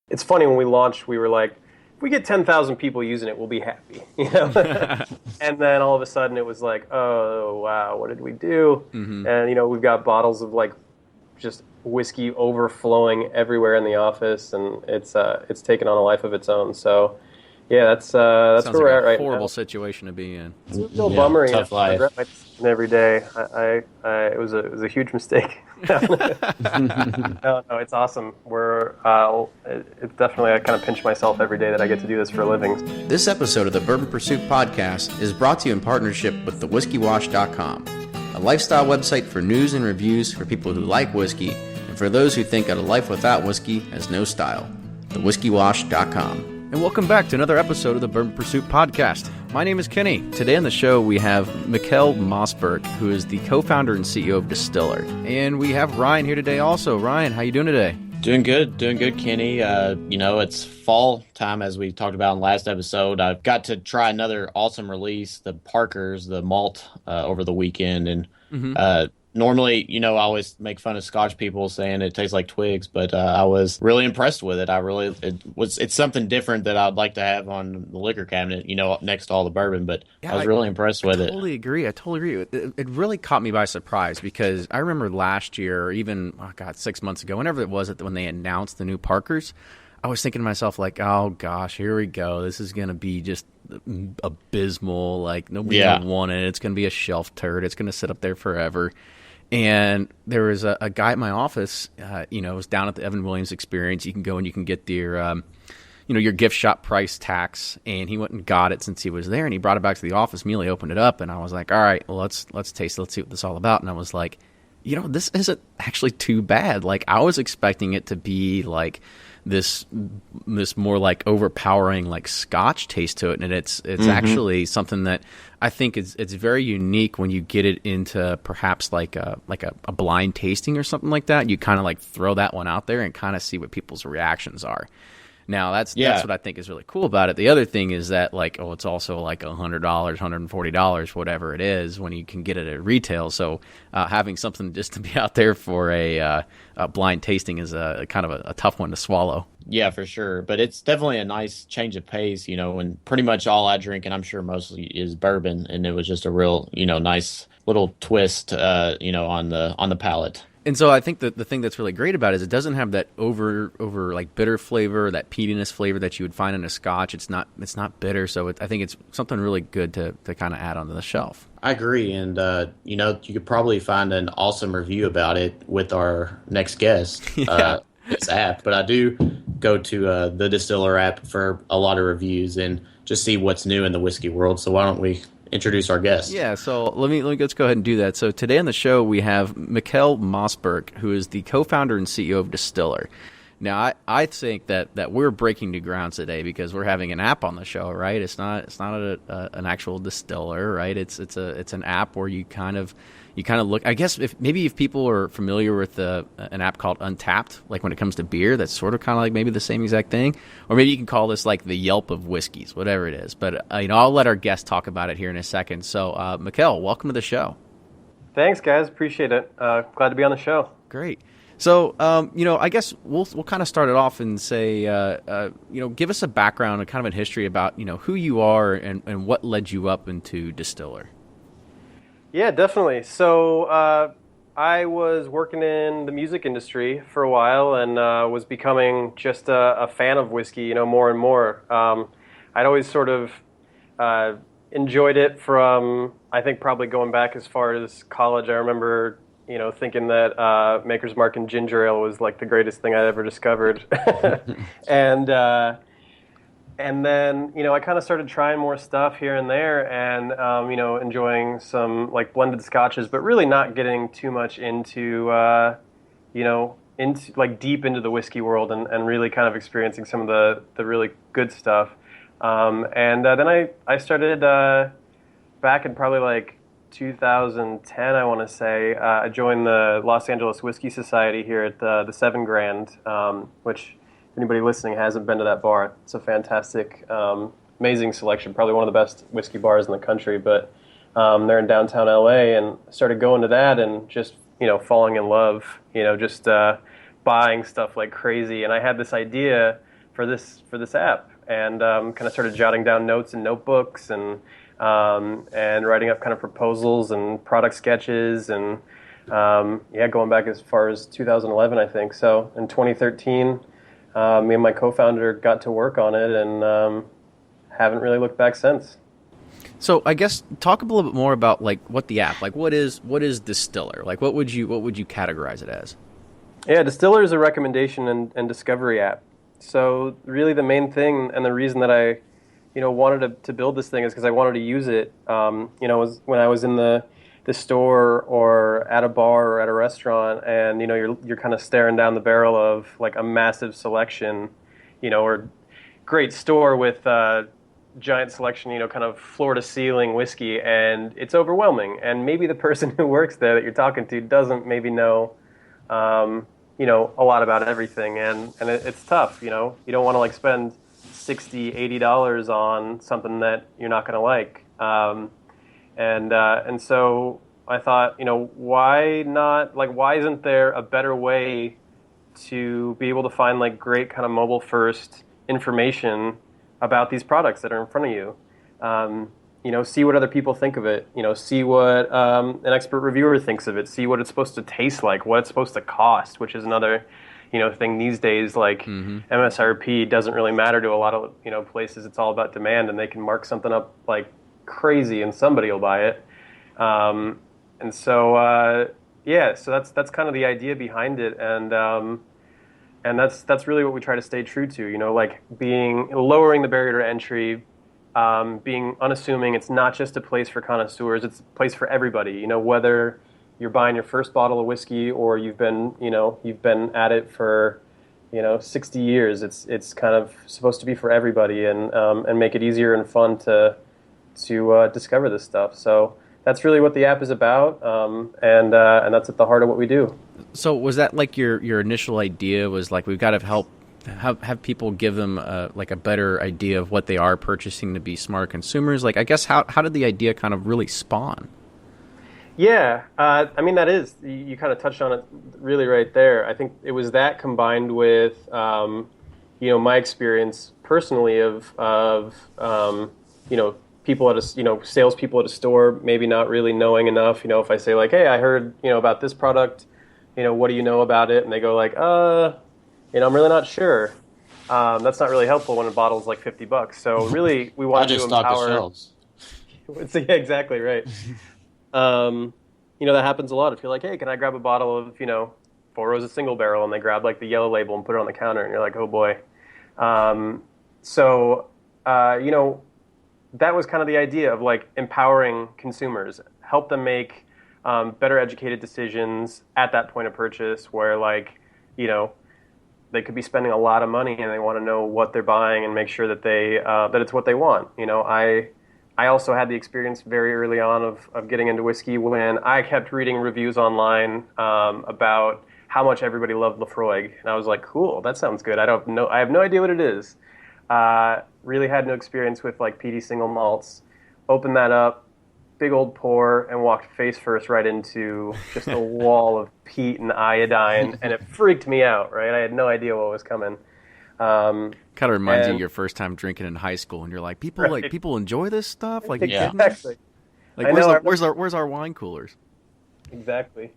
It's funny, when we launched, we were like, if we get 10,000 people using it, we'll be happy, you know? And then all of a sudden it was like, oh, wow, what did we do? Mm-hmm. And, we've got bottles of like just whiskey overflowing everywhere in the office, and it's taken on a life of its own. So, yeah, that's Sounds where we're like at a right horrible now. situation to be in. It's a real Yeah, bummer. tough I life. regret my decision every day. It was a huge mistake. No, it's awesome. It's definitely, I kind of pinch myself every day that I get to do this for a living. This episode of the Bourbon Pursuit podcast is brought to you in partnership with thewhiskeywash.com, a lifestyle website for news and reviews for people who like whiskey and for those who think that a life without whiskey has no style. Thewhiskeywash.com. And welcome back to another episode of the Bourbon Pursuit podcast. My name is Kenny. Today on the show we have Mikael Mossberg, who is the co-founder and CEO of Distiller. And we have Ryan here today also. Ryan, how you doing today? Doing good, Kenny. It's fall time, as we talked about in the last episode. I've got to try another awesome release, the Parker's, the malt, over the weekend. And normally, I always make fun of Scotch people saying it tastes like twigs, but I was really impressed with it. It's something different that I'd like to have on the liquor cabinet, next to all the bourbon, but I was really impressed with it. I totally agree. It really caught me by surprise because I remember last year, or even, 6 months ago, whenever it was when they announced the new Parkers, I was thinking to myself, like, oh gosh, here we go. This is going to be just abysmal. Like, nobody's going to want it. It's going to be a shelf turd. It's going to sit up there forever. And there was a guy at my office, it was down at the Evan Williams Experience. You can go and you can get your gift shop price tax. And he went and got it since he was there. And he brought it back to the office, immediately opened it up. And I was like, all right, well, let's taste it. Let's see what this is all about. And I was like, this isn't actually too bad. Like, I was expecting it to be like this more like overpowering like Scotch taste to it, and it's actually something that I think it's very unique when you get it into perhaps like a blind tasting or something like that. You kind of like throw that one out there and kind of see what people's reactions are. Now that's what I think is really cool about it. The other thing is that it's also like $100, $140, whatever it is, when you can get it at retail. So having something just to be out there for a blind tasting is a kind of a tough one to swallow. Yeah, for sure. But it's definitely a nice change of pace, when pretty much all I drink, and I'm sure mostly, is bourbon, and it was just a real, nice little twist, on the palate. And so I think that the thing that's really great about it is it doesn't have that over like bitter flavor, that peatiness flavor that you would find in a Scotch. It's not bitter, so I think it's something really good to kind of add onto the shelf. I agree, and you could probably find an awesome review about it with our next guest. This app, but I do go to the Distiller app for a lot of reviews and just see what's new in the whiskey world. So why don't we introduce our guest? Yeah, so let's go ahead and do that. So today on the show we have Mikael Mossberg, who is the co-founder and CEO of Distiller. Now I think that we're breaking new grounds today because we're having an app on the show, right? It's not an actual distiller, right? It's an app where you kind of look. I guess if people are familiar with an app called Untapped, like when it comes to beer, that's sort of kind of like maybe the same exact thing. Or maybe you can call this like the Yelp of whiskeys, whatever it is. But I'll let our guest talk about it here in a second. So Mikael, welcome to the show. Thanks, guys. Appreciate it. Glad to be on the show. Great. So, I guess we'll kind of start it off and say, give us a background and kind of a history about, who you are and what led you up into Distiller. Yeah, definitely. So I was working in the music industry for a while and was becoming just a fan of whiskey, more and more. I'd always sort of enjoyed it from, I think, probably going back as far as college. I remember thinking that Maker's Mark and ginger ale was like the greatest thing I'd ever discovered. And then, I kind of started trying more stuff here and there and, enjoying some like blended scotches, but really not getting too much into like deep into the whiskey world and really kind of experiencing some of the really good stuff. Then I started back in probably like 2010, I want to say. I joined the Los Angeles Whiskey Society here at the Seven Grand, which, if anybody listening hasn't been to that bar, it's a fantastic, amazing selection, probably one of the best whiskey bars in the country. But they're in downtown LA, and started going to that and just, falling in love, just buying stuff like crazy. And I had this idea this app, and kind of started jotting down notes in notebooks and writing up kind of proposals and product sketches and going back as far as 2011, I think. So in 2013, me and my co-founder got to work on it and haven't really looked back since. So I guess talk a little bit more about like what the app, like what is Distiller? Like what would you categorize it as? Yeah, Distiller is a recommendation and discovery app. So really the main thing and the reason that I wanted to build this thing is because I wanted to use it. Was when I was in the store or at a bar or at a restaurant, and you're kind of staring down the barrel of like a massive selection, or great store with giant selection, kind of floor to ceiling whiskey, and it's overwhelming. And maybe the person who works there that you're talking to doesn't maybe know, a lot about everything, and it's tough. You don't want to like spend $60, $80 on something that you're not going to like. And so I thought, why not? Like, why isn't there a better way to be able to find like great kind of mobile first information about these products that are in front of you? See what other people think of it. See what an expert reviewer thinks of it. See what it's supposed to taste like, what it's supposed to cost, which is another thing these days. Like MSRP doesn't really matter to a lot of places. It's all about demand, and they can mark something up like crazy, and somebody will buy it. So that's kind of the idea behind it, and that's really what we try to stay true to. Like lowering the barrier to entry, being unassuming. It's not just a place for connoisseurs; it's a place for everybody. Whether you're buying your first bottle of whiskey or you've been at it for 60 years. It's kind of supposed to be for everybody, and make it easier and fun to discover this stuff. So that's really what the app is about, and that's at the heart of what we do. So was that like your initial idea? Was like we've got to have people give them like a better idea of what they are purchasing to be smart consumers? Like I guess how did the idea kind of really spawn? Yeah, that is, you kind of touched on it really right there. I think it was that combined with, my experience personally of people at salespeople at a store maybe not really knowing enough. If I say like, hey, I heard, about this product, what do you know about it? And they go like, I'm really not sure. That's not really helpful when a bottle's like $50. So really, we want to empower. Yeah, exactly right. That happens a lot. If you're like, hey, can I grab a bottle of, Four Roses single barrel, and they grab like the yellow label and put it on the counter, and you're like, oh boy. That was kind of the idea of like empowering consumers, help them make better educated decisions at that point of purchase where like, they could be spending a lot of money and they want to know what they're buying and make sure that that it's what they want. I also had the experience very early on of getting into whiskey when I kept reading reviews online about how much everybody loved Lafroig, and I was like, cool, that sounds good. I have no idea what it is. Really had no experience with like peaty single malts. Opened that up, big old pour, and walked face first right into just a wall of peat and iodine, and it freaked me out. Right, I had no idea what was coming. Kind of reminds you of your first time drinking in high school, and you're like, people enjoy this stuff. Like, exactly. Like, where's our wine coolers? Exactly.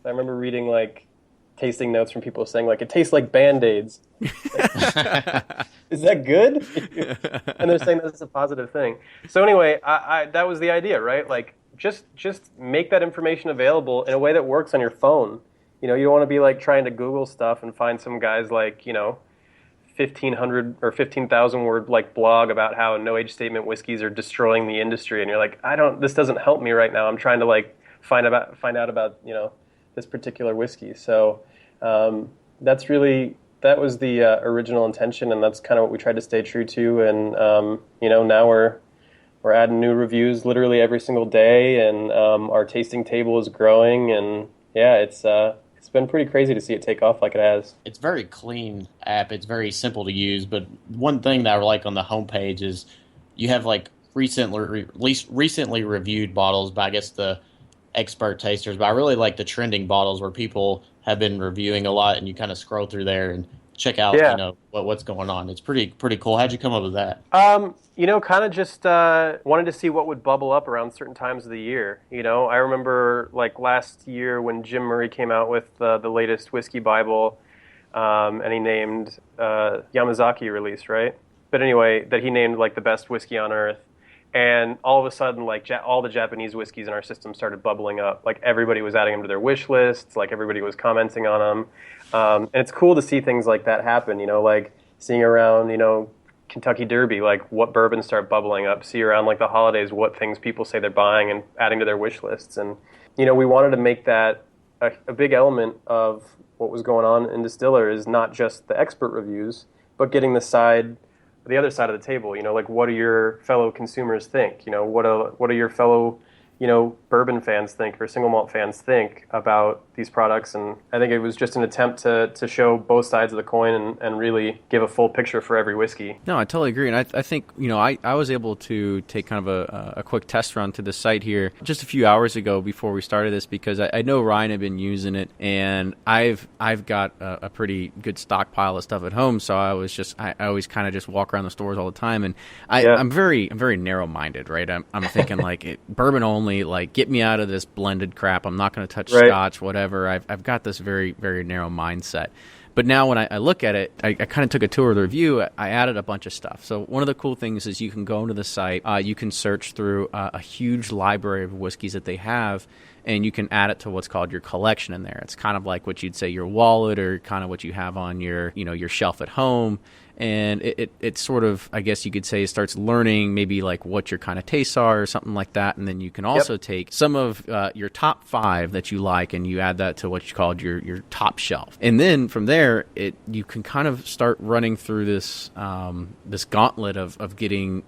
I remember reading like tasting notes from people saying like it tastes like Band-Aids. Is that good? And they're saying that's a positive thing. So anyway, I that was the idea, right? Like just make that information available in a way that works on your phone. You don't want to be like trying to Google stuff and find some guy's like 1,500 or 15,000 word like blog about how no age statement whiskeys are destroying the industry, and you're like, this doesn't help me right now. I'm trying to like find out about this particular whiskey. So that was the original intention, and that's kind of what we tried to stay true to. And now we're adding new reviews literally every single day, and our tasting table is growing, and yeah, it's been pretty crazy to see it take off like it has. It's a very clean app. It's very simple to use. But one thing that I like on the homepage is you have like recently reviewed bottles by, I guess, the expert tasters. But I really like the trending bottles where people have been reviewing a lot, and you kind of scroll through there and check out, what's going on. It's pretty cool. How'd you come up with that? Kind of just wanted to see what would bubble up around certain times of the year. I remember like last year when Jim Murray came out with the latest whiskey Bible, and he named Yamazaki released, right? But anyway, that he named like the best whiskey on earth. And all of a sudden, like all the Japanese whiskeys in our system started bubbling up. Like everybody was adding them to their wish lists. Like everybody was commenting on them. And it's cool to see things like that happen. Like seeing around, Kentucky Derby, like what bourbons start bubbling up. See around like the holidays, what things people say they're buying and adding to their wish lists. And we wanted to make that a big element of what was going on in Distiller is not just the expert reviews, but getting the other side of the table, like what do your fellow consumers think? What do your fellow, bourbon fans think or single malt fans think about these products? And I think it was just an attempt to show both sides of the coin and really give a full picture for every whiskey. No, I totally agree. And I think, I was able to take kind of a quick test run to the site here just a few hours ago before we started this, because I know Ryan had been using it, and I've got a pretty good stockpile of stuff at home. So I always kind of just walk around the stores all the time. And I'm very narrow-minded, right? I'm thinking like bourbon only, like get me out of this blended crap. I'm not going to touch scotch, whatever. I've got this very, very narrow mindset. But now when I look at it, I kind of took a tour of the review. I added a bunch of stuff. So one of the cool things is you can go into the site, you can search through a huge library of whiskeys that they have, and you can add it to what's called your collection in there. It's kind of like what you'd say your wallet, or kind of what you have on your shelf at home. And it sort of, I guess you could say, starts learning maybe like what your kind of tastes are or something like that. And then you can also take some of your top 5 that you like, and you add that to what you called your top shelf. And then from there, you can kind of start running through this gauntlet of getting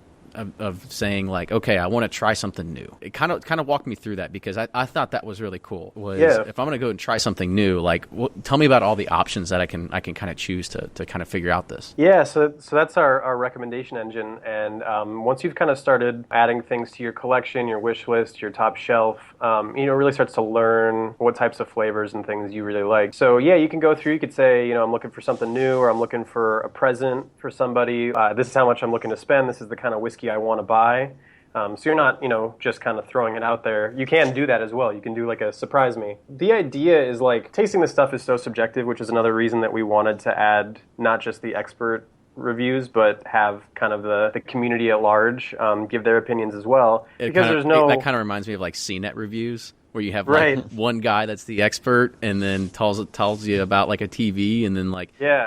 of saying like, okay, I want to try something new. It kind of walked me through that, because I thought that was really cool. If I'm going to go and try something new, like tell me about all the options that I can kind of choose to kind of figure out this. Yeah, so that's our recommendation engine. And once you've kind of started adding things to your collection, your wish list, your top shelf, really starts to learn what types of flavors and things you really like. So yeah, you can go through, you could say, I'm looking for something new, or I'm looking for a present for somebody. This is how much I'm looking to spend. This is the kind of whiskey I want to buy. So you're not, just kind of throwing it out there. You can do that as well. You can do like a surprise me. The idea is like tasting this stuff is so subjective, which is another reason that we wanted to add not just the expert reviews, but have kind of the community at large give their opinions as well. That kind of reminds me of like CNET reviews, where you have one guy that's the expert, and then tells you about like a TV, and then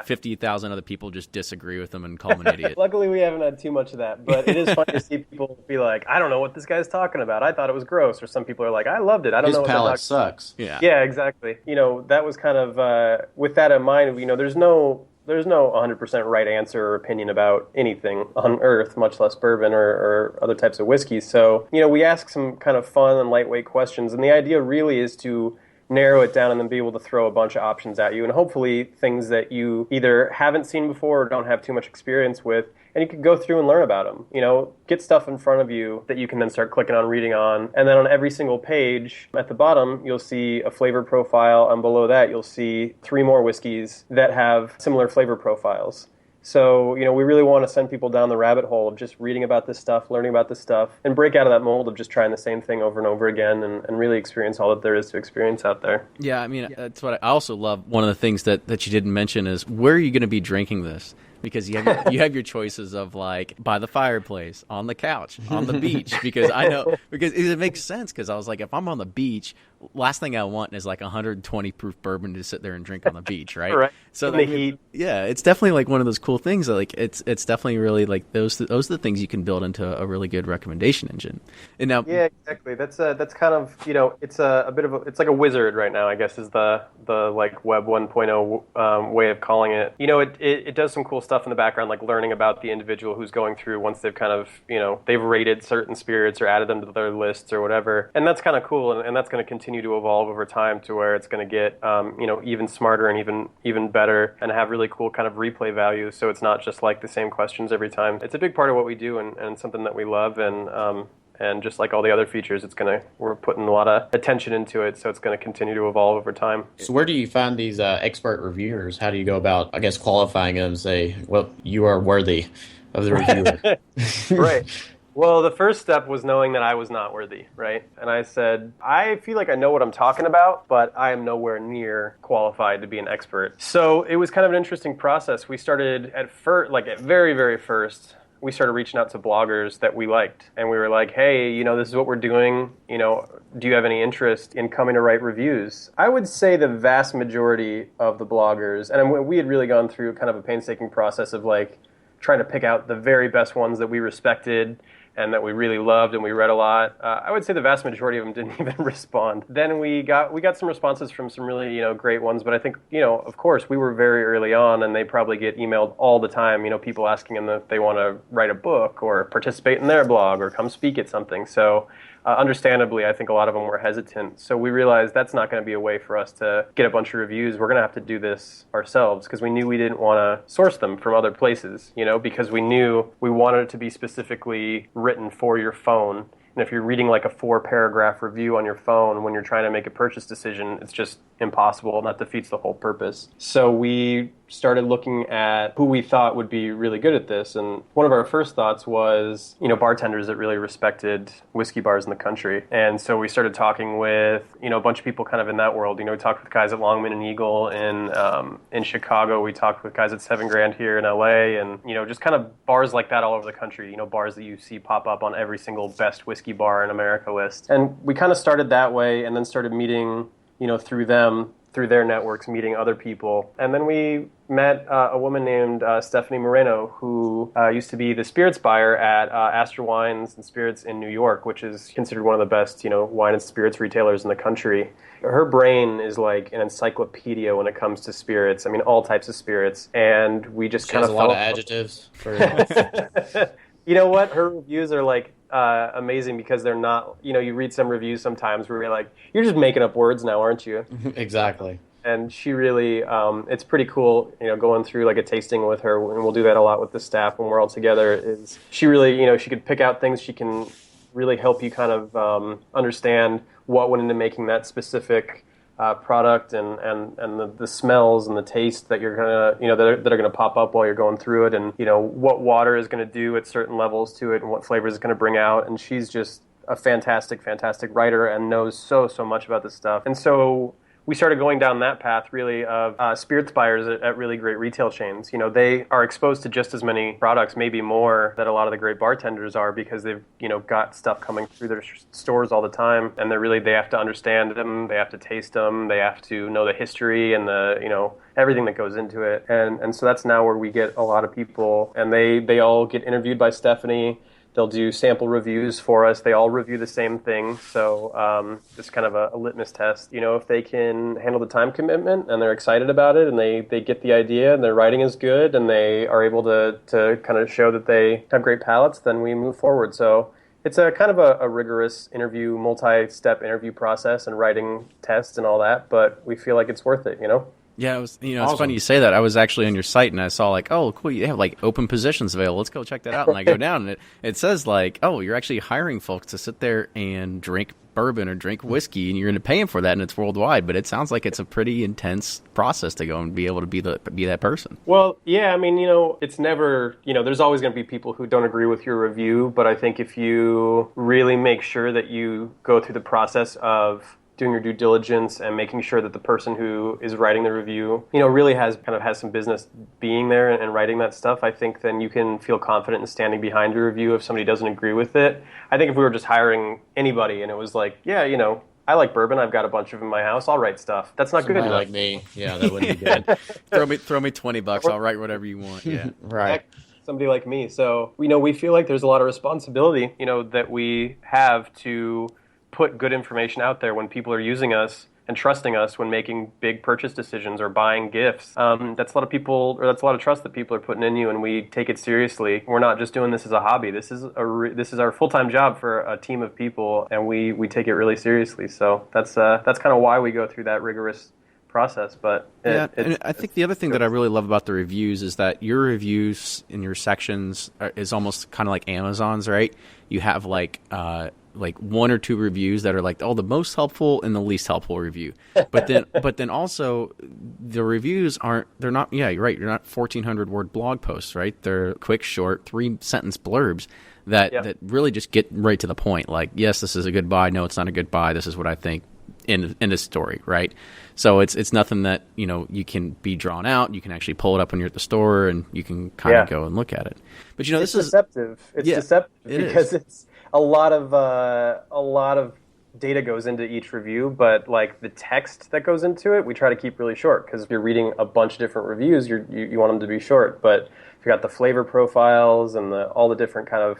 50,000 other people just disagree with him and call him an idiot. Luckily, we haven't had too much of that, but it is fun to see people be like, I don't know what this guy's talking about. I thought it was gross. Or some people are like, I loved it. I don't know what his palate sucks. Yeah, exactly. That was kind of with that in mind. There's no 100% right answer or opinion about anything on earth, much less bourbon or other types of whiskeys. So, we ask some kind of fun and lightweight questions. And the idea really is to narrow it down and then be able to throw a bunch of options at you. And hopefully things that you either haven't seen before or don't have too much experience with. And you can go through and learn about them. Get stuff in front of you that you can then start clicking on, reading on. And then on every single page at the bottom, you'll see a flavor profile. And below that, you'll see 3 more whiskeys that have similar flavor profiles. So, we really want to send people down the rabbit hole of just reading about this stuff, learning about this stuff, and break out of that mold of just trying the same thing over and over again and really experience all that there is to experience out there. Yeah, that's what I also love. One of the things that you didn't mention is, where are you going to be drinking this? Because you have your choices of like by the fireplace, on the couch, on the beach. Because it makes sense. Because I was like, if I'm on the beach, last thing I want is like 120 proof bourbon to sit there and drink on the beach, right? Right. So the heat. Yeah, it's definitely like one of those cool things. Like it's definitely really like those are the things you can build into a really good recommendation engine. And now, yeah, exactly. That's kind of it's a bit of it's like a wizard right now, I guess, is the like Web 1.0 way of calling it. It does some cool stuff in the background, like learning about the individual who's going through once they've kind of they've rated certain spirits or added them to their lists or whatever, and that's kind of cool, and that's going to continue to evolve over time to where it's going to get even smarter and even better, and have really cool kind of replay value. So it's not just like the same questions every time. It's a big part of what we do, and something that we love, and And just like all the other features, we're putting a lot of attention into it, so it's going to continue to evolve over time. So where do you find these expert reviewers? How do you go about, I guess, qualifying them and say, well, you are worthy of the reviewer? Right. Well, the first step was knowing that I was not worthy, right? And I said, I feel like I know what I'm talking about, but I am nowhere near qualified to be an expert. So it was kind of an interesting process. We started at very, very first, we started reaching out to bloggers that we liked. And we were like, hey, this is what we're doing. Do you have any interest in coming to write reviews? I would say the vast majority of the bloggers, and we had really gone through kind of a painstaking process of trying to pick out the very best ones that we respected and that we really loved and we read a lot. I would say the vast majority of them didn't even respond. Then we got some responses from some really great ones, but I think of course we were very early on, and they probably get emailed all the time. People asking them if they want to write a book or participate in their blog or come speak at something. So understandably, I think a lot of them were hesitant. So we realized that's not going to be a way for us to get a bunch of reviews. We're going to have to do this ourselves, because we knew we didn't want to source them from other places, because we knew we wanted it to be specifically written for your phone. And if you're reading like a 4-paragraph review on your phone when you're trying to make a purchase decision, it's just impossible, and that defeats the whole purpose. So we started looking at who we thought would be really good at this, and one of our first thoughts was, bartenders that really respected whiskey bars in the country. And so we started talking with, a bunch of people kind of in that world. We talked with guys at Longman and Eagle in Chicago. We talked with guys at 7 Grand here in LA, and, just kind of bars like that all over the country, bars that you see pop up on every single best whiskey bar in America list. And we kind of started that way, and then started meeting, through them, through their networks, meeting other people. And then we met a woman named Stephanie Moreno, who used to be the spirits buyer at Astor Wines and Spirits in New York, which is considered one of the best, wine and spirits retailers in the country. Her brain is like an encyclopedia when it comes to spirits. I mean, all types of spirits. And we just kind of a lot of adjectives. You know what? Her reviews are amazing, because they're not, you read some reviews sometimes where you're like, you're just making up words now, aren't you? Exactly. And she really, it's pretty cool, going through like a tasting with her, and we'll do that a lot with the staff when we're all together, is she really, she could pick out things. She can really help you kind of understand what went into making that specific product, and the smells and the taste that you're gonna, that are gonna pop up while you're going through it, and what water is gonna do at certain levels to it, and what flavors it's gonna bring out. And she's just a fantastic writer and knows so much about this stuff. And so we started going down that path, really, of spirits buyers at really great retail chains. They are exposed to just as many products, maybe more, that a lot of the great bartenders are, because they've, got stuff coming through their stores all the time, and they have to understand them, they have to taste them, they have to know the history and the, everything that goes into it. And so that's now where we get a lot of people, and they all get interviewed by Stephanie. They'll do sample reviews for us. They all review the same thing. So it's kind of a litmus test. If they can handle the time commitment and they're excited about it, and they get the idea, and their writing is good, and they are able to kind of show that they have great palates, then we move forward. So it's a kind of a rigorous interview, multi-step interview process and writing tests and all that, but we feel like it's worth it, Yeah, it was, Awesome. It's funny you say that. I was actually on your site, and I saw oh, cool, you have open positions available. Let's go check that out. And I go down, and it says oh, you're actually hiring folks to sit there and drink bourbon or drink whiskey, and you're going to pay them for that, and it's worldwide. But it sounds like it's a pretty intense process to go and be able to be that person. Well, yeah, I mean, it's never, there's always going to be people who don't agree with your review, but I think if you really make sure that you go through the process of doing your due diligence and making sure that the person who is writing the review, really has some business being there and writing that stuff, I think then you can feel confident in standing behind your review if somebody doesn't agree with it. I think if we were just hiring anybody and it was like, yeah, I like bourbon, I've got a bunch of them in my house, I'll write stuff. That's not Somebody good enough. like me. Yeah, that wouldn't be good. throw me $20, I'll write whatever you want. Yeah. Right. Somebody like me. So, we feel like there's a lot of responsibility, that we have to put good information out there when people are using us and trusting us when making big purchase decisions or buying gifts. That's a lot of people, or that's a lot of trust that people are putting in you, and we take it seriously. We're not just doing this as a hobby. This is our full-time job for a team of people, and we take it really seriously. So that's kind of why we go through that rigorous process. But and I think the other thing that I really love about the reviews is that your reviews in your sections is almost kind of like Amazon's, right? You have like one or two reviews that are like, the most helpful and the least helpful review. But then also the reviews they're not, yeah, you're right. You're not 1,400 word blog posts, right? They're quick, short, 3-sentence blurbs that really just get right to the point. Like, yes, this is a good buy. No, it's not a good buy. This is what I think in this story, right? So it's nothing that, you can be drawn out. You can actually pull it up when you're at the store and you can kind of go and look at it. But this is deceptive. It's deceptive because it's a lot of data goes into each review, but like the text that goes into it, we try to keep really short because if you're reading a bunch of different reviews, you want them to be short. But if you got the flavor profiles and all the different kind of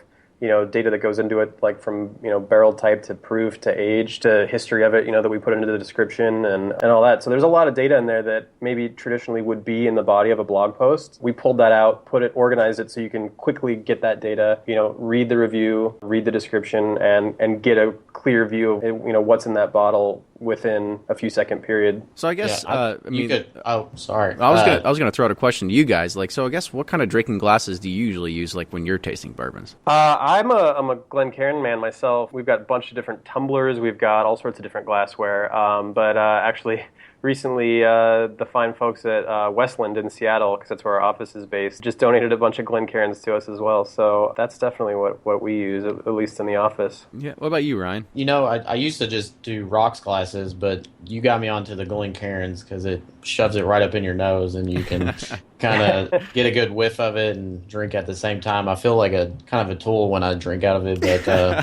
data that goes into it, like from barrel type to proof to age to history of it, that we put into the description and all that. So there's a lot of data in there that maybe traditionally would be in the body of a blog post. We pulled that out, organized it so you can quickly get that data, read the review, read the description, and get a clear view of what's in that bottle within a few second period. So I guess sorry. I was gonna throw out a question to you guys. Like, so I guess what kind of drinking glasses do you usually use, like when you're tasting bourbons? I'm a Glencairn man myself. We've got a bunch of different tumblers. We've got all sorts of different glassware. But actually, recently, the fine folks at Westland in Seattle, because that's where our office is based, just donated a bunch of Glencairns to us as well. So that's definitely what we use, at least in the office. Yeah. What about you, Ryan? I used to just do rocks glasses, but you got me onto the Glencairns because it shoves it right up in your nose and you can kind of get a good whiff of it and drink at the same time. I feel like a kind of a tool when I drink out of it, but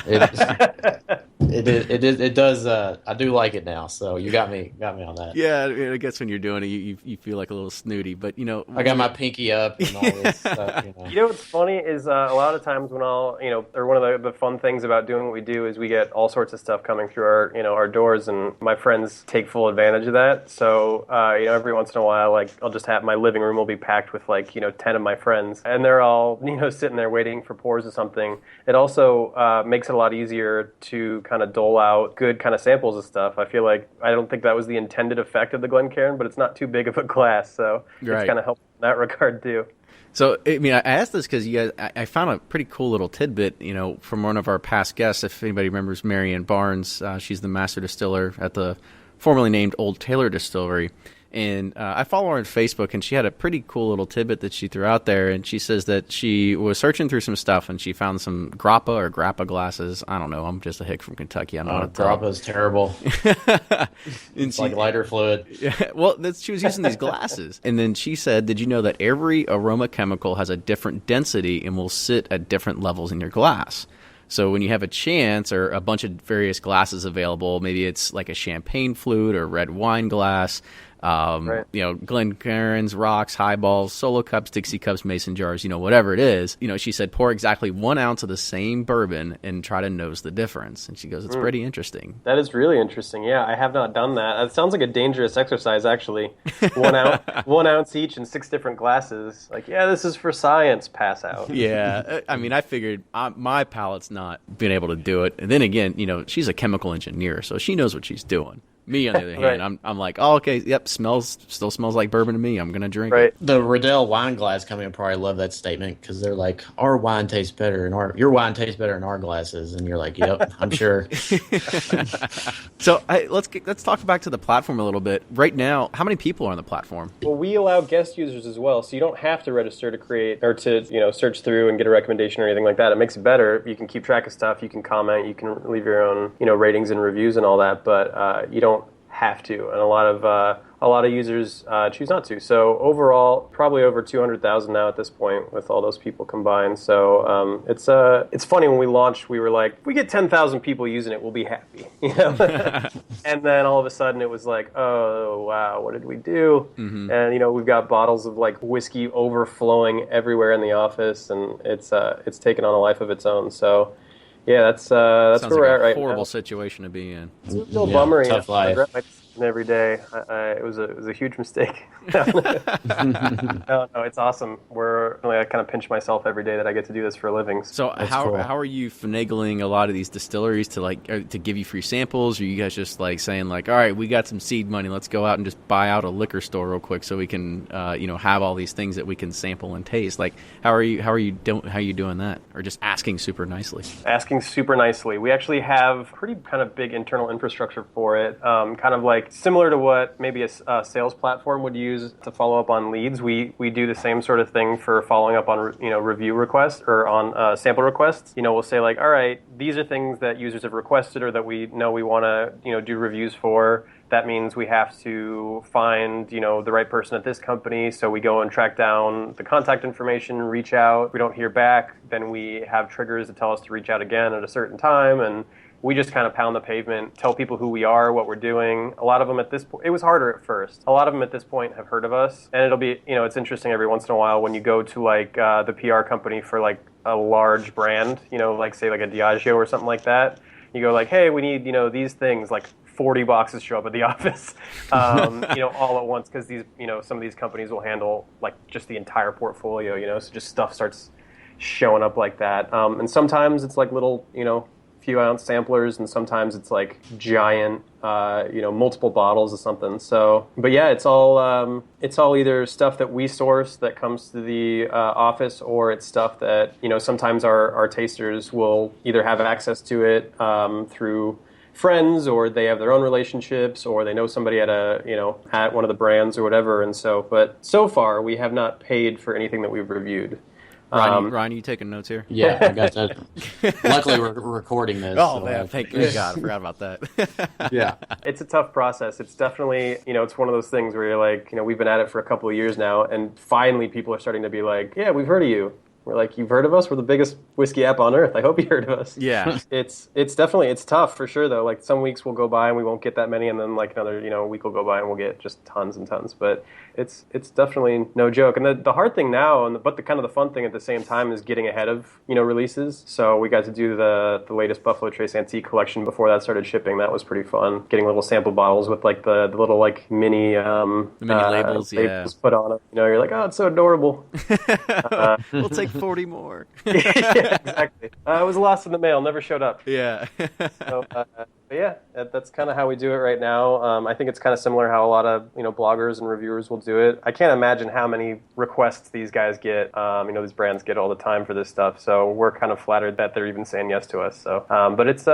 it does. I do like it now. So you got me on that. Yeah, I guess when you're doing it, you feel like a little snooty, but I got my pinky up and all this stuff. What's funny is a lot of times when or one of the fun things about doing what we do is we get all sorts of stuff coming through our doors, and my friends take full advantage of that. So every once in a while, like I'll just have my living room will be packed with 10 of my friends, and they're all sitting there waiting for pours of something. It also makes it a lot easier to kind of dole out good kind of samples of stuff. I feel like I don't think that was the intended effect of the Glencairn, but it's not too big of a glass, so it's kind of helped in that regard too. So, I mean, I asked this because you guys, I found a pretty cool little tidbit, from one of our past guests. If anybody remembers Marianne Barnes, she's the master distiller at the formerly named Old Taylor Distillery. And I follow her on Facebook, and she had a pretty cool little tidbit that she threw out there. And she says that she was searching through some stuff, and she found some grappa glasses. I don't know. I'm just a hick from Kentucky. I don't know what to tell. Grappa's terrible. It's like lighter fluid. Yeah, well, she was using these glasses. And then she said, did you know that every aroma chemical has a different density and will sit at different levels in your glass? So when you have a chance or a bunch of various glasses available, maybe it's like a champagne flute or red wine glass, Glencairns, rocks, highballs, solo cups, Dixie cups, mason jars, whatever it is. She said pour exactly 1 ounce of the same bourbon and try to nose the difference. And she goes, it's pretty interesting. That is really interesting. Yeah, I have not done that. It sounds like a dangerous exercise, actually. 1 ounce each in 6 different glasses. Like, yeah, this is for science. Pass out. Yeah, I mean, I figured my palate's not being able to do it. And then again, she's a chemical engineer, so she knows what she's doing. Me, on the other hand, I'm like, oh, okay, yep, still smells like bourbon to me. I'm going to drink it. The Riddell wine glass company probably love that statement because they're like, our wine tastes better your wine tastes better in our glasses. And you're like, yep, I'm sure. So let's talk back to the platform a little bit. Right now, how many people are on the platform? Well, we allow guest users as well, so you don't have to register to create or to search through and get a recommendation or anything like that. It makes it better. You can keep track of stuff. You can comment. You can leave your own ratings and reviews and all that, but you don't have to, and a lot of users choose not to. So overall, probably over 200,000 now at this point with all those people combined. So it's funny, when we launched, we were like, if we get 10,000 people using it, we'll be happy, And then all of a sudden it was like, oh wow, what did we do? Mm-hmm. And we've got bottles of like whiskey overflowing everywhere in the office, and it's taken on a life of its own. So. Yeah, that's where we're at right now. Horrible situation to be in. It's a little bummer. Tough life. every day. It was a huge mistake. No, it's awesome. I kind of pinch myself every day that I get to do this for a living. So how are you finagling a lot of these distilleries to give you free samples? Or are you guys just like saying like, all right, we got some seed money, let's go out and just buy out a liquor store real quick so we can have all these things that we can sample and taste? Like how are you doing that? Or just asking super nicely? Asking super nicely. We actually have pretty kind of big internal infrastructure for it, kind of like similar to what maybe a sales platform would use to follow up on leads. We do the same sort of thing for following up on review requests or on sample requests. We'll say like, all right, these are things that users have requested or that we know we want to do reviews for. That means we have to find, the right person at this company. So we go and track down the contact information, reach out. If we don't hear back, then we have triggers that tell us to reach out again at a certain time. And we just kind of pound the pavement, tell people who we are, what we're doing. A lot of them at this point, it was harder at first. A lot of them at this point have heard of us. And it'll be, it's interesting every once in a while when you go to like the PR company for like a large brand, like say like a Diageo or something like that. You go like, hey, we need, these things, like 40 boxes show up at the office, all at once, because these, some of these companies will handle like just the entire portfolio, so just stuff starts showing up like that. And sometimes it's like little, few ounce samplers, and sometimes it's like giant, multiple bottles of something. So, but yeah, it's all either stuff that we source that comes to the office, or it's stuff that, sometimes our tasters will either have access to it through friends, or they have their own relationships, or they know somebody at at one of the brands or whatever. And but so far we have not paid for anything that we've reviewed. Ryan, you taking notes here? Yeah, I got that. Luckily, we're recording this. Oh, man, thank God. I forgot about that. Yeah. It's a tough process. It's definitely, it's one of those things where you're like, we've been at it for a couple of years now, and finally people are starting to be like, yeah, we've heard of you. We're like, you've heard of us? We're the biggest whiskey app on earth. I hope you heard of us. Yeah. It's definitely, it's tough for sure, though. Like some weeks will go by and we won't get that many, and then like another, week will go by and we'll get just tons and tons. But it's definitely no joke. And the hard thing now, but the kind of the fun thing at the same time, is getting ahead of, releases. So we got to do the latest Buffalo Trace Antique collection before that started shipping. That was pretty fun. Getting little sample bottles with like the little like mini labels put on it. You're like, oh, it's so adorable. We'll take 40 more. Yeah, exactly. It was lost in the mail, never showed up. Yeah. So, but yeah, that's kind of how we do it right now. I think it's kind of similar how a lot of bloggers and reviewers will do it. I can't imagine how many requests these guys get. These brands get all the time for this stuff. So we're kind of flattered that they're even saying yes to us. So, but it's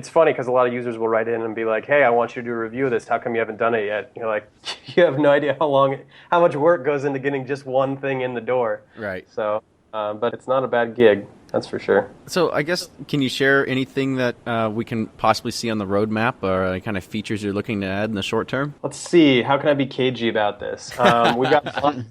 funny because a lot of users will write in and be like, "Hey, I want you to do a review of this. How come you haven't done it yet?" You're like, you have no idea how much work goes into getting just one thing in the door. Right. So, but it's not a bad gig. That's for sure. So I guess, can you share anything that we can possibly see on the roadmap, or any kind of features you're looking to add in the short term? Let's see. How can I be cagey about this? We got.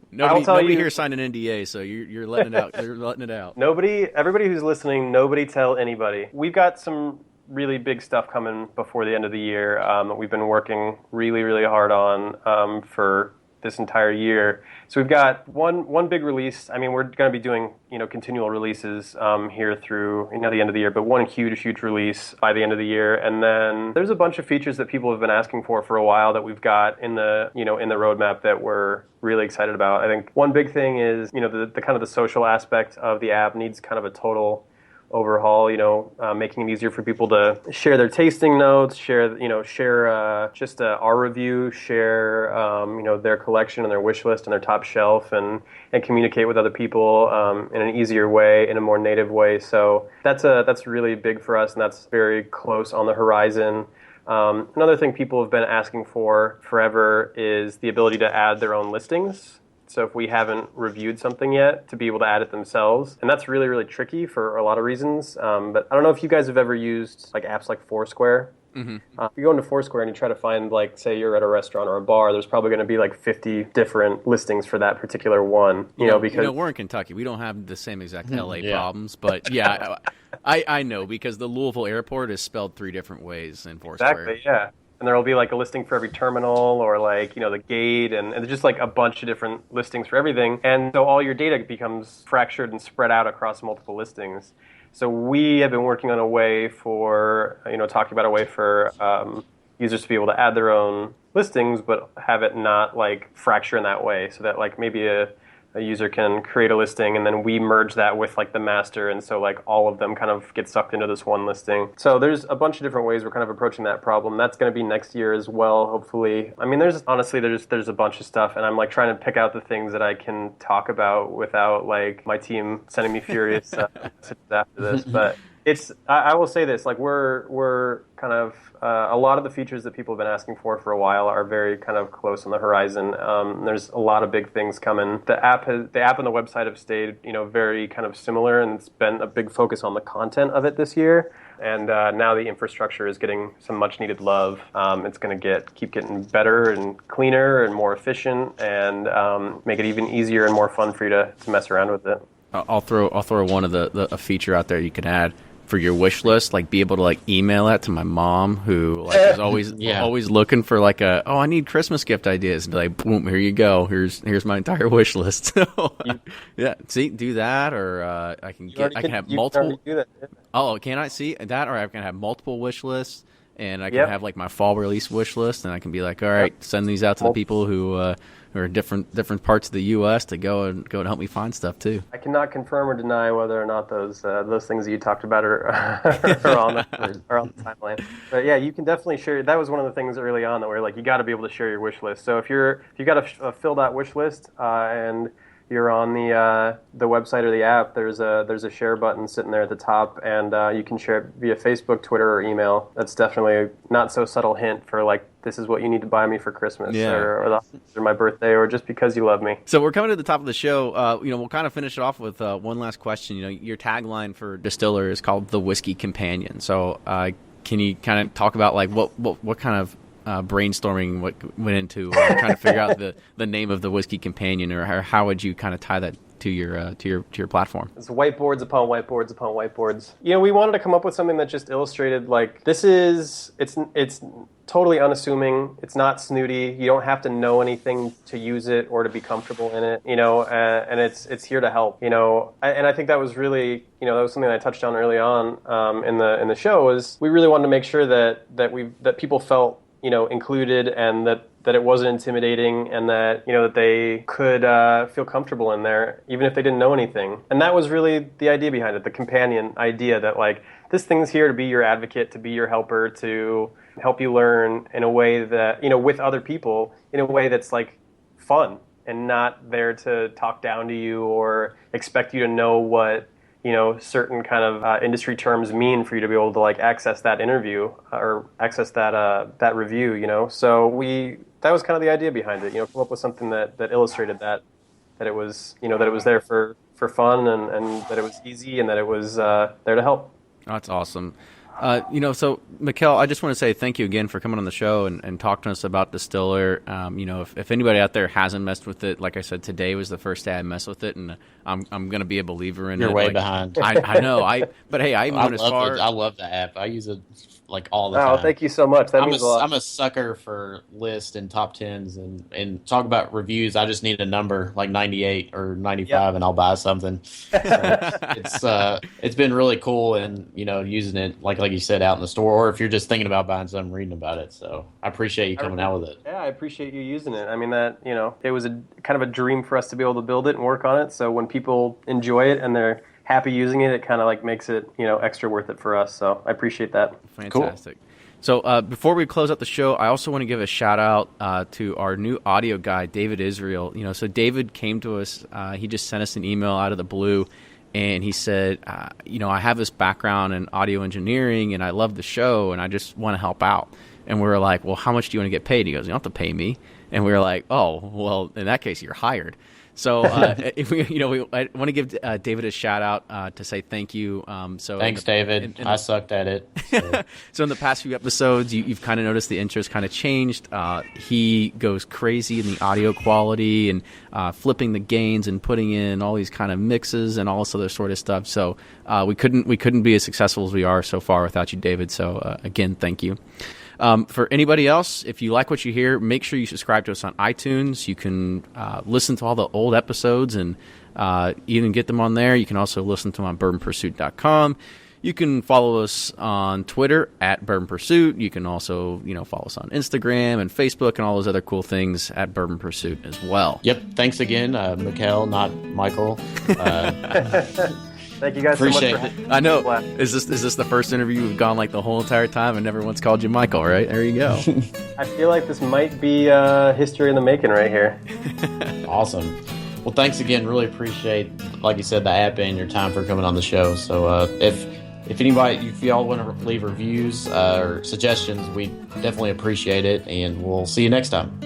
Nobody here signed an NDA, so you're letting it out. You're letting it out. Everybody who's listening, nobody tell anybody. We've got some really big stuff coming before the end of the year that we've been working really, really hard on for this entire year. So we've got one big release. I mean, we're going to be doing continual releases here through the end of the year, but one huge release by the end of the year. And then there's a bunch of features that people have been asking for a while that we've got in the in the roadmap that we're really excited about. I think one big thing is the kind of the social aspect of the app needs kind of a total overhaul, making it easier for people to share their tasting notes, share just our review, share their collection and their wish list and their top shelf, and communicate with other people in an easier way, in a more native way. So that's really big for us, and that's very close on the horizon. Another thing people have been asking for forever is the ability to add their own listings. So if we haven't reviewed something yet, to be able to add it themselves. And that's really, really tricky for a lot of reasons. But I don't know if you guys have ever used like apps like Foursquare. Mm-hmm. If you go into Foursquare and you try to find, like, say you're at a restaurant or a bar, there's probably going to be like 50 different listings for that particular one. Because we're in Kentucky. We don't have the same exact LA problems. But yeah, I know, because the Louisville airport is spelled 3 different ways in Foursquare. Exactly, yeah. And there will be like a listing for every terminal, or like, the gate, and there's just like a bunch of different listings for everything. And so all your data becomes fractured and spread out across multiple listings. So we have been working on a way for, talking about a way for users to be able to add their own listings, but have it not like fracture in that way, so that like maybe a user can create a listing and then we merge that with like the master, and so like all of them kind of get sucked into this one listing. So there's a bunch of different ways we're kind of approaching that problem. That's going to be next year as well, hopefully. I mean, there's a bunch of stuff, and I'm like trying to pick out the things that I can talk about without like my team sending me furious messages after this. But I will say this, like we're kind of a lot of the features that people have been asking for a while are very kind of close on the horizon. There's a lot of big things coming. The app and the website have stayed, very kind of similar, and it's been a big focus on the content of it this year. And now the infrastructure is getting some much needed love. It's going to keep getting better and cleaner and more efficient, and make it even easier and more fun for you to mess around with it. I'll throw one of a feature out there you can add for your wish list, like be able to like email that to my mom, who like is always always looking for like I need Christmas gift ideas, and be like, boom, here you go, here's my entire wish list. Yeah, see, do that, or I can have multiple. Oh, can I see that? Or I can have multiple wish lists, and I can have like my fall release wish list, and I can be like, all right, send these out to the people who are different parts of the U.S. to go and help me find stuff too. I cannot confirm or deny whether or not those things that you talked about are on the timeline. But yeah, you can definitely share. That was one of the things early on that we're like, you got to be able to share your wish list. So if you got a filled out wish list and you're on the website or the app, there's a share button sitting there at the top, and you can share it via Facebook, Twitter, or email. That's definitely a not so subtle hint for like, this is what you need to buy me for Christmas, or my birthday, or just because you love me. So we're coming to the top of the show. We'll kind of finish it off with one last question. Your tagline for Distiller is called the Whiskey Companion. So can you kind of talk about like what kind of brainstorming what went into trying to figure out the name of the Whiskey Companion, or how would you kind of tie that to your platform? It's whiteboards upon whiteboards upon whiteboards. We wanted to come up with something that just illustrated like it's totally unassuming. It's not snooty. You don't have to know anything to use it or to be comfortable in it. And it's here to help. And I think that was really that was something I touched on early on in the show. Is we really wanted to make sure that people felt included, and that it wasn't intimidating, and that that they could feel comfortable in there even if they didn't know anything. And that was really the idea behind it, the companion idea, that like this thing's here to be your advocate, to be your helper, to help you learn in a way that with other people, in a way that's like fun, and not there to talk down to you or expect you to know what certain kind of industry terms mean for you to be able to like access that interview or access that review. So that was kind of the idea behind it. Come up with something that illustrated that it was that it was there for fun, and that it was easy, and that it was there to help. That's awesome. So Mikael, I just want to say thank you again for coming on the show and talking to us about Distiller. If anybody out there hasn't messed with it, like I said, today was the first day I messed with it, and I'm going to be a believer in it. You're way behind. I know. But hey, I even went as far. I love the app. I use it like all the time. Oh, thank you so much. That means a lot. I'm a sucker for lists and top tens, and talk about reviews. I just need a number like 98 or 95, and I'll buy something. So it's been really cool, and using it like you said, out in the store, or if you're just thinking about buying something, reading about it. So I appreciate you coming out with it. Yeah, I appreciate you using it. I mean, that it was a kind of a dream for us to be able to build it and work on it. So when people enjoy it and they're happy using it, it kind of like makes it extra worth it for us. So I appreciate that. Fantastic. Cool. So before we close out the show, I also want to give a shout out to our new audio guy, David Israel. So David came to us. He just sent us an email out of the blue. And he said, I have this background in audio engineering, and I love the show, and I just want to help out. And we were like, well, how much do you want to get paid? He goes, you don't have to pay me. And we were like, oh, well, in that case, you're hired. So if I want to give David a shout out to say thank you. Thanks, David. I sucked at it. So in the past few episodes, you've kind of noticed the intro's kind of changed. He goes crazy in the audio quality and flipping the gains and putting in all these kind of mixes and all this other sort of stuff. So we couldn't be as successful as we are so far without you, David. So again, thank you. For anybody else, if you like what you hear, make sure you subscribe to us on iTunes. You can listen to all the old episodes and even get them on there. You can also listen to them on bourbonpursuit.com. You can follow us on Twitter at Bourbon Pursuit. You can also, follow us on Instagram and Facebook and all those other cool things at Bourbon Pursuit as well. Yep. Thanks again, Mikael, not Michael. Thank you guys so much Appreciate for it. I know. Is this the first interview we've gone like the whole entire time and never once called you Michael, right? There you go. I feel like this might be history in the making right here. Awesome. Well, thanks again. Really appreciate, like you said, the app and your time for coming on the show. So if anybody, if y'all want to leave reviews or suggestions, we definitely appreciate it, and we'll see you next time.